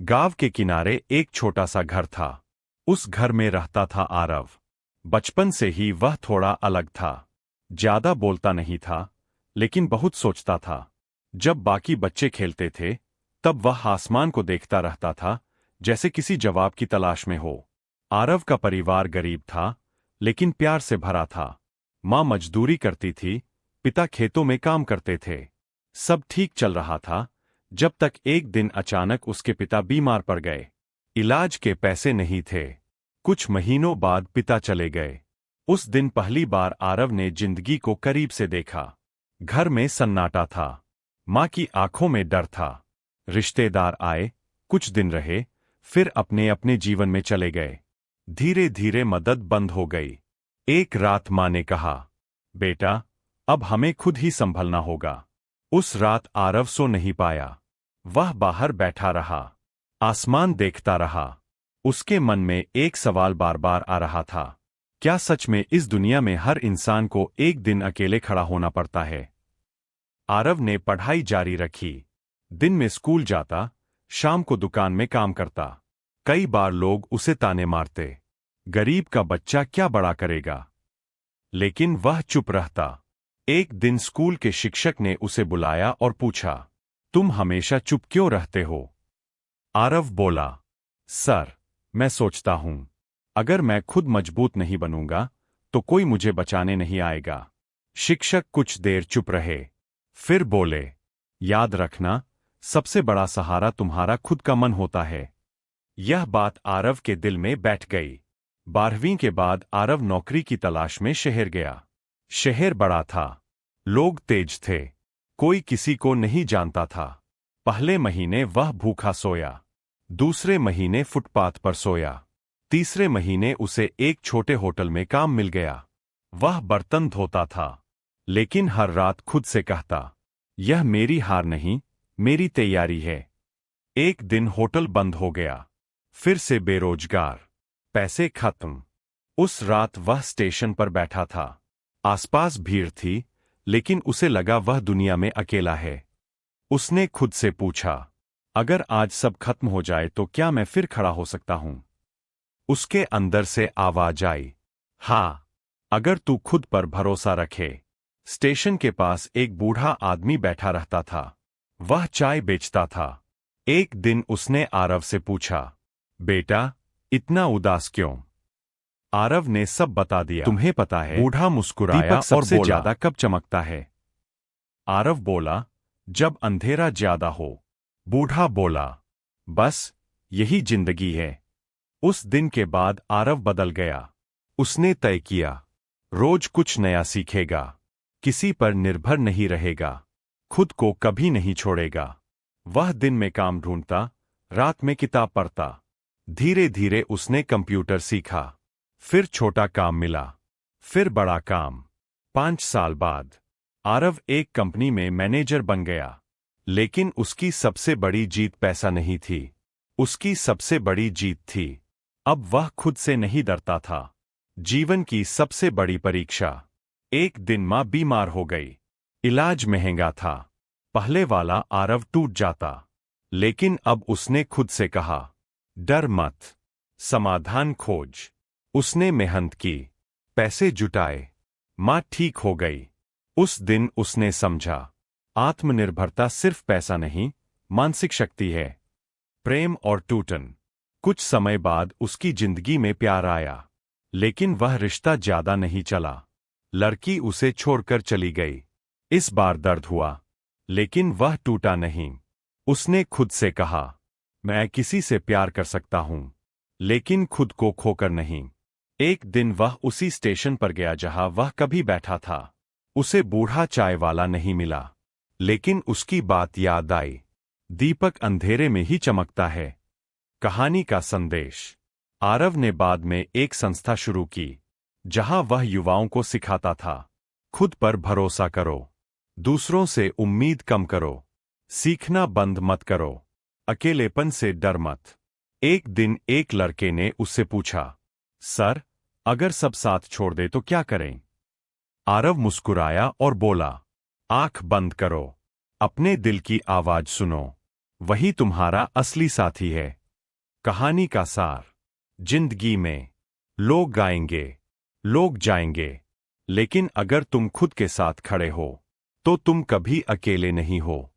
गांव के किनारे एक छोटा सा घर था। उस घर में रहता था आरव। बचपन से ही वह थोड़ा अलग था। ज्यादा बोलता नहीं था, लेकिन बहुत सोचता था। जब बाकी बच्चे खेलते थे, तब वह आसमान को देखता रहता था, जैसे किसी जवाब की तलाश में हो। आरव का परिवार गरीब था, लेकिन प्यार से भरा था। माँ मजदूरी करती थी, पिता खेतों में काम करते थे। सब ठीक चल रहा था, जब तक एक दिन अचानक उसके पिता बीमार पड़ गए। इलाज के पैसे नहीं थे। कुछ महीनों बाद पिता चले गए। उस दिन पहली बार आरव ने जिंदगी को करीब से देखा। घर में सन्नाटा था। माँ की आंखों में डर था। रिश्तेदार आए, कुछ दिन रहे, फिर अपने अपने जीवन में चले गए। धीरे धीरे मदद बंद हो गई। एक रात माँ ने कहा, बेटा, अब हमें खुद ही संभलना होगा। उस रात आरव सो नहीं पाया। वह बाहर बैठा रहा, आसमान देखता रहा। उसके मन में एक सवाल बार बार आ रहा था, क्या सच में इस दुनिया में हर इंसान को एक दिन अकेले खड़ा होना पड़ता है? आरव ने पढ़ाई जारी रखी। दिन में स्कूल जाता, शाम को दुकान में काम करता। कई बार लोग उसे ताने मारते, गरीब का बच्चा क्या बड़ा करेगा। लेकिन वह चुप रहता। एक दिन स्कूल के शिक्षक ने उसे बुलाया और पूछा, तुम हमेशा चुप क्यों रहते हो? आरव बोला, सर, मैं सोचता हूं, अगर मैं खुद मजबूत नहीं बनूंगा, तो कोई मुझे बचाने नहीं आएगा। शिक्षक कुछ देर चुप रहे, फिर बोले, याद रखना, सबसे बड़ा सहारा तुम्हारा खुद का मन होता है। यह बात आरव के दिल में बैठ गई। 12वीं के बाद आरव नौकरी की तलाश में शहर गया। शहर बड़ा था, लोग तेज थे, कोई किसी को नहीं जानता था। पहले महीने वह भूखा सोया, दूसरे महीने फुटपाथ पर सोया, तीसरे महीने उसे एक छोटे होटल में काम मिल गया। वह बर्तन धोता था, लेकिन हर रात खुद से कहता, यह मेरी हार नहीं, मेरी तैयारी है। एक दिन होटल बंद हो गया, फिर से बेरोजगार, पैसे खत्म। उस रात वह स्टेशन पर बैठा था। आसपास भीड़ थी, लेकिन उसे लगा वह दुनिया में अकेला है। उसने खुद से पूछा, अगर आज सब खत्म हो जाए तो क्या मैं फिर खड़ा हो सकता हूं? उसके अंदर से आवाज आई, हाँ, अगर तू खुद पर भरोसा रखे। स्टेशन के पास एक बूढ़ा आदमी बैठा रहता था। वह चाय बेचता था। एक दिन उसने आरव से पूछा, बेटा, इतना उदास क्यों? आरव ने सब बता दिया। तुम्हें पता है, बूढ़ा मुस्कुराया दीपक सबसे और बोला, ज्यादा कब चमकता है? आरव बोला, जब अंधेरा ज्यादा हो। बूढ़ा बोला, बस यही जिंदगी है। उस दिन के बाद आरव बदल गया। उसने तय किया, रोज कुछ नया सीखेगा, किसी पर निर्भर नहीं रहेगा, खुद को कभी नहीं छोड़ेगा। वह दिन में काम ढूंढता, रात में किताब पढ़ता। धीरे धीरे उसने कंप्यूटर सीखा, फिर छोटा काम मिला, फिर बड़ा काम। 5 साल बाद आरव एक कंपनी में मैनेजर बन गया। लेकिन उसकी सबसे बड़ी जीत पैसा नहीं थी। उसकी सबसे बड़ी जीत थी, अब वह खुद से नहीं डरता था। जीवन की सबसे बड़ी परीक्षा। एक दिन मां बीमार हो गई। इलाज महंगा था। पहले वाला आरव टूट जाता। लेकिन अब उसने खुद से कहा, डर मत, समाधान खोज। उसने मेहनत की, पैसे जुटाए, मां ठीक हो गई। उस दिन उसने समझा, आत्मनिर्भरता सिर्फ पैसा नहीं, मानसिक शक्ति है। प्रेम और टूटन। कुछ समय बाद उसकी जिंदगी में प्यार आया, लेकिन वह रिश्ता ज्यादा नहीं चला। लड़की उसे छोड़कर चली गई। इस बार दर्द हुआ, लेकिन वह टूटा नहीं। उसने खुद से कहा, मैं किसी से प्यार कर सकता हूं, लेकिन खुद को खोकर नहीं। एक दिन वह उसी स्टेशन पर गया जहां वह कभी बैठा था। उसे बूढ़ा चाय वाला नहीं मिला, लेकिन उसकी बात याद आई। दीपक अंधेरे में ही चमकता है। कहानी का संदेश। आरव ने बाद में एक संस्था शुरू की, जहां वह युवाओं को सिखाता था, खुद पर भरोसा करो, दूसरों से उम्मीद कम करो, सीखना बंद मत करो, अकेलेपन से डर मत। एक दिन एक लड़के ने उससे पूछा, सर, अगर सब साथ छोड़ दे तो क्या करें? आरव मुस्कुराया और बोला, आंख बंद करो, अपने दिल की आवाज सुनो। वही तुम्हारा असली साथी है। कहानी का सार। जिंदगी में लोग आएंगे, लोग जाएंगे, लेकिन अगर तुम खुद के साथ खड़े हो तो तुम कभी अकेले नहीं हो।